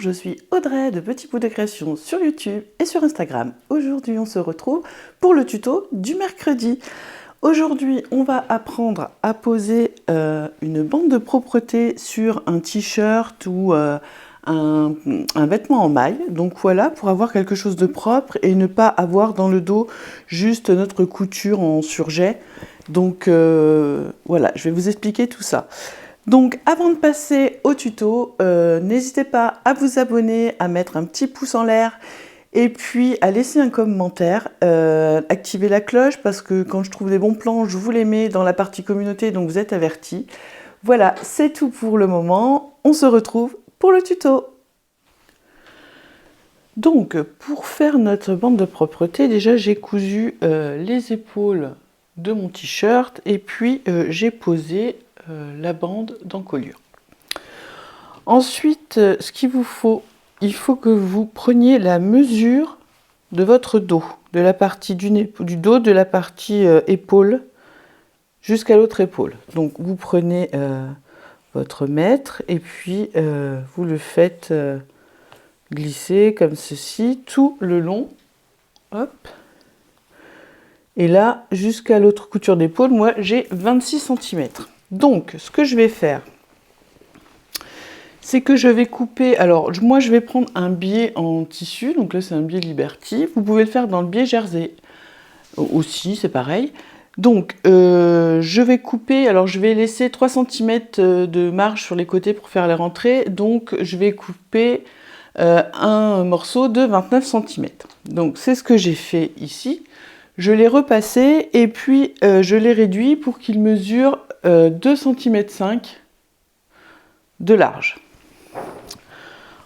je suis Audrey de Petit Bout de Création sur YouTube et sur Instagram. Aujourd'hui, on se retrouve pour le tuto du mercredi. Aujourd'hui, on va apprendre à poser une bande de propreté sur un t-shirt ou un vêtement en maille. Donc voilà, pour avoir quelque chose de propre et ne pas avoir dans le dos juste notre couture en surjet. Donc voilà, je vais vous expliquer tout ça. Donc avant de passer au tuto, n'hésitez pas à vous abonner, à mettre un petit pouce en l'air et puis à laisser un commentaire, activer la cloche parce que quand je trouve des bons plans, je vous les mets dans la partie communauté, donc vous êtes avertis. Voilà, c'est tout pour le moment. On se retrouve pour le tuto. Donc pour faire notre bande de propreté, déjà j'ai cousu les épaules de mon t-shirt et puis j'ai posé la bande d'encolure. Ensuite, ce qu'il vous faut, il faut que vous preniez la mesure de votre dos, de la partie du dos, de la partie épaule jusqu'à l'autre épaule. Donc vous prenez votre mètre et puis vous le faites glisser comme ceci tout le long. Hop. Et là, jusqu'à l'autre couture d'épaule, moi j'ai 26 cm. Donc, ce que je vais faire, c'est que je vais couper, alors moi je vais prendre un biais en tissu, donc là c'est un biais Liberty, vous pouvez le faire dans le biais Jersey aussi, c'est pareil. Donc je vais couper, alors je vais laisser 3 cm de marge sur les côtés pour faire les rentrées, donc je vais couper un morceau de 29 cm. Donc c'est ce que j'ai fait ici. Je l'ai repassé et puis je l'ai réduit pour qu'il mesure 2,5 cm de large.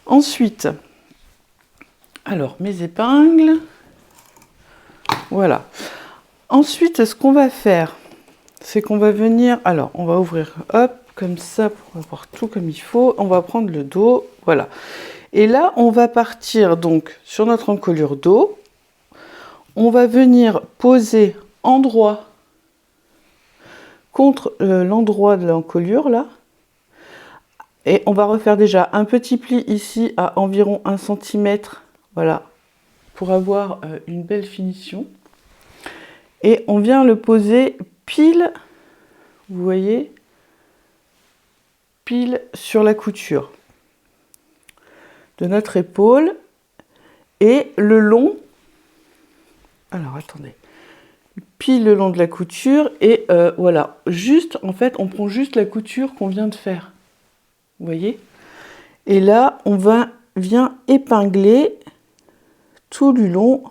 Ensuite, alors mes épingles, voilà. Ensuite, ce qu'on va faire, c'est qu'on va venir, alors on va ouvrir, hop, comme ça pour avoir tout comme il faut. On va prendre le dos, voilà. Et là, on va partir donc sur notre encolure dos. On va venir poser endroit contre l'endroit de l'encolure là. Et on va refaire déjà un petit pli ici à environ 1 cm, voilà, pour avoir une belle finition. Et on vient le poser pile, vous voyez, pile sur la couture de notre épaule et le long, alors attendez, pile le long de la couture et voilà, juste, en fait, on prend juste la couture qu'on vient de faire. Vous voyez? Et là, on vient épingler tout du long,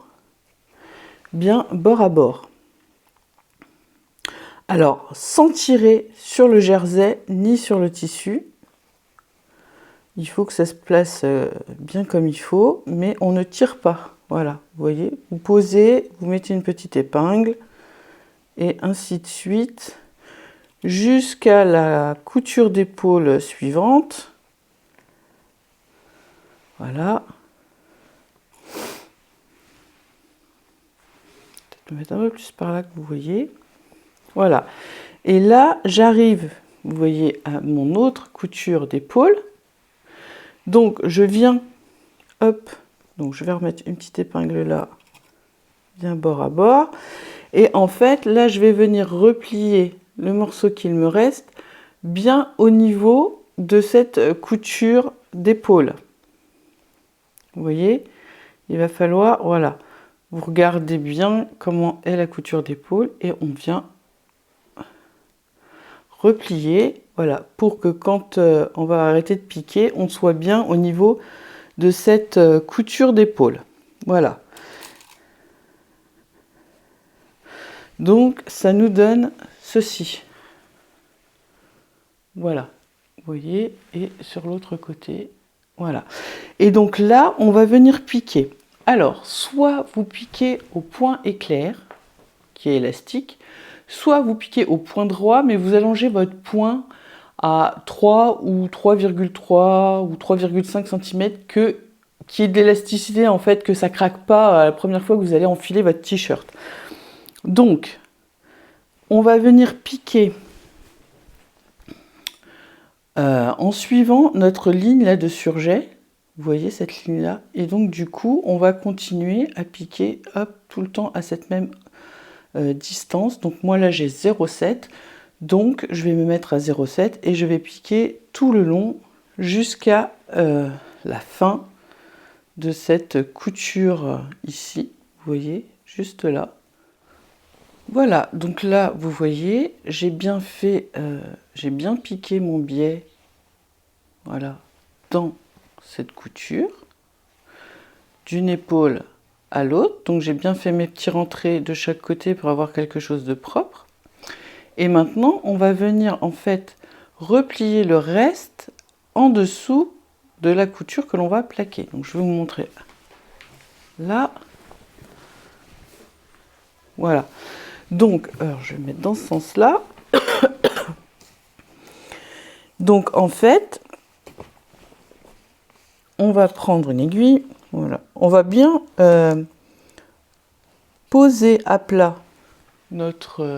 bien bord à bord. Alors, sans tirer sur le jersey ni sur le tissu. Il faut que ça se place bien comme il faut, mais on ne tire pas. Voilà, vous voyez? Vous posez, vous mettez une petite épingle, et ainsi de suite, jusqu'à la couture d'épaule suivante. Voilà. Peut-être le mettre un peu plus par là que vous voyez. Voilà. Et là, j'arrive, vous voyez, à mon autre couture d'épaule. Donc, je viens, hop, donc je vais remettre une petite épingle là, bien bord à bord. Et en fait, là, je vais venir replier le morceau qu'il me reste bien au niveau de cette couture d'épaule. Vous voyez, il va falloir, voilà, vous regardez bien comment est la couture d'épaule et on vient replier, voilà, pour que quand on va arrêter de piquer, on soit bien au niveau de cette couture d'épaule. Voilà. Donc, ça nous donne ceci. Voilà, vous voyez, et sur l'autre côté, voilà. Et donc là, on va venir piquer. Alors, soit vous piquez au point éclair, qui est élastique, soit vous piquez au point droit, mais vous allongez votre point à 3 ou 3,3 ou 3,5 cm, qui est de l'élasticité, en fait, que ça craque pas la première fois que vous allez enfiler votre t-shirt. Donc, on va venir piquer en suivant notre ligne là de surjet. Vous voyez cette ligne-là? Et donc du coup, on va continuer à piquer, hop, tout le temps à cette même distance. Donc moi là, j'ai 0,7. Donc je vais me mettre à 0,7 et je vais piquer tout le long jusqu'à la fin de cette couture ici. Vous voyez, juste là. Voilà, donc là, vous voyez, j'ai bien fait, j'ai bien piqué mon biais, voilà, dans cette couture, d'une épaule à l'autre. Donc j'ai bien fait mes petits rentrés de chaque côté pour avoir quelque chose de propre. Et maintenant, on va venir en fait replier le reste en dessous de la couture que l'on va plaquer. Donc je vais vous montrer là. Voilà. Donc, alors je vais mettre dans ce sens-là. Donc en fait, on va prendre une aiguille. Voilà. On va bien poser à plat notre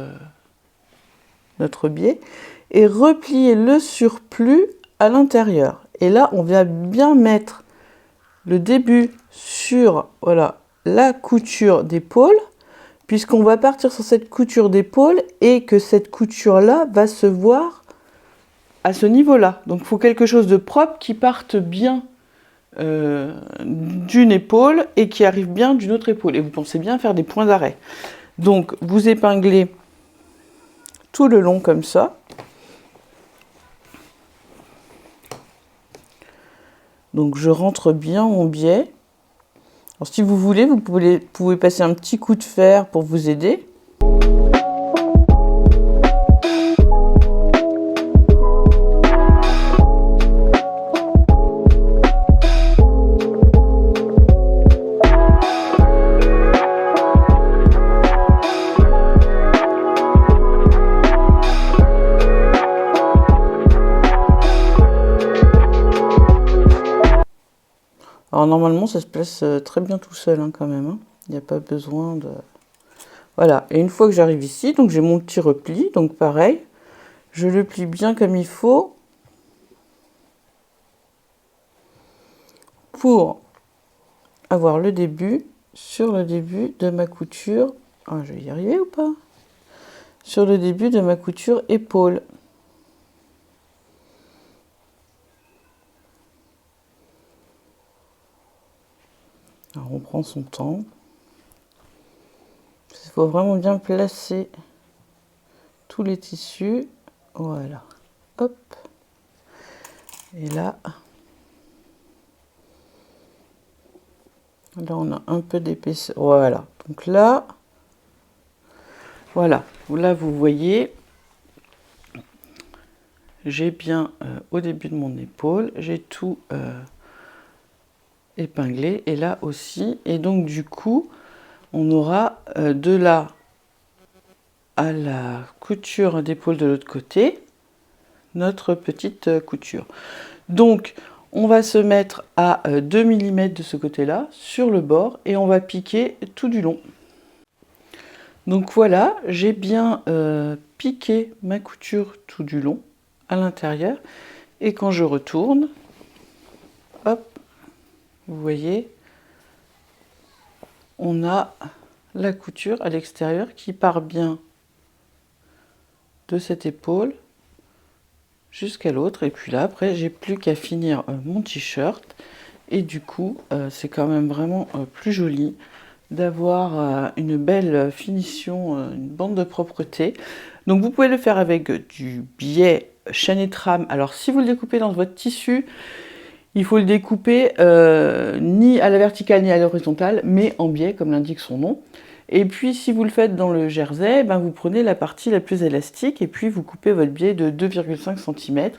biais et replier le surplus à l'intérieur. Et là, on vient bien mettre le début sur voilà, la couture d'épaule, puisqu'on va partir sur cette couture d'épaule et que cette couture-là va se voir à ce niveau-là. Donc il faut quelque chose de propre qui parte bien d'une épaule et qui arrive bien d'une autre épaule. Et vous pensez bien faire des points d'arrêt. Donc vous épinglez tout le long comme ça. Donc je rentre bien mon biais. Alors si vous voulez, vous pouvez passer un petit coup de fer pour vous aider. Alors normalement ça se place très bien tout seul hein, quand même. Hein. Il n'y a pas besoin de... Voilà, et une fois que j'arrive ici, donc j'ai mon petit repli, donc pareil, je le plie bien comme il faut pour avoir le début sur le début de ma couture. Ah, je vais y arriver ou pas? Sur le début de ma couture épaule. Alors on prend son temps. Il faut vraiment bien placer tous les tissus. Voilà. Hop. Et là, on a un peu d'épaisseur. Voilà. Donc là, voilà. Là, vous voyez, j'ai bien au début de mon épaule, j'ai tout épinglé. Et là aussi. Et donc, du coup, on aura de là à la couture d'épaule de l'autre côté, notre petite couture. Donc, on va se mettre à 2 mm de ce côté-là, sur le bord, et on va piquer tout du long. Donc voilà, j'ai bien piqué ma couture tout du long, à l'intérieur, et quand je retourne, hop, vous voyez, on a la couture à l'extérieur qui part bien de cette épaule jusqu'à l'autre, et puis là après j'ai plus qu'à finir mon t-shirt, et du coup c'est quand même vraiment plus joli d'avoir une belle finition, une bande de propreté. Donc vous pouvez le faire avec du biais chaîne et trame. Alors si vous le découpez dans votre tissu, il faut le découper ni à la verticale ni à l'horizontale, mais en biais comme l'indique son nom. Et puis si vous le faites dans le jersey, ben, vous prenez la partie la plus élastique et puis vous coupez votre biais de 2,5 cm.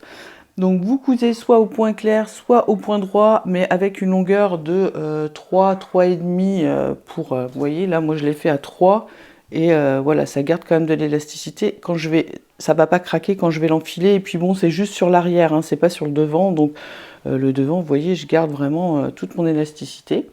Donc vous cousez soit au point clair, soit au point droit, mais avec une longueur de 3,5 pour, vous voyez, là moi je l'ai fait à 3, et voilà, ça garde quand même de l'élasticité. Quand je vais, ça va pas craquer quand je vais l'enfiler, et puis bon, c'est juste sur l'arrière, hein, c'est pas sur le devant, donc le devant, vous voyez, je garde vraiment toute mon élasticité.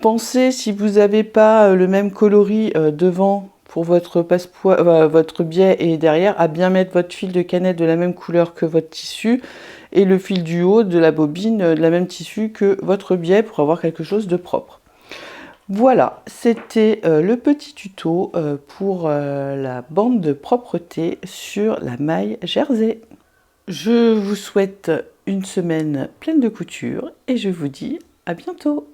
Pensez, si vous n'avez pas le même coloris devant pour votre votre biais et derrière à bien mettre votre fil de cannelle de la même couleur que votre tissu et le fil du haut de la bobine de la même tissu que votre biais pour avoir quelque chose de propre. Voilà, c'était le petit tuto pour la bande de propreté sur la maille jersey. Je vous souhaite une semaine pleine de couture et je vous dis à bientôt.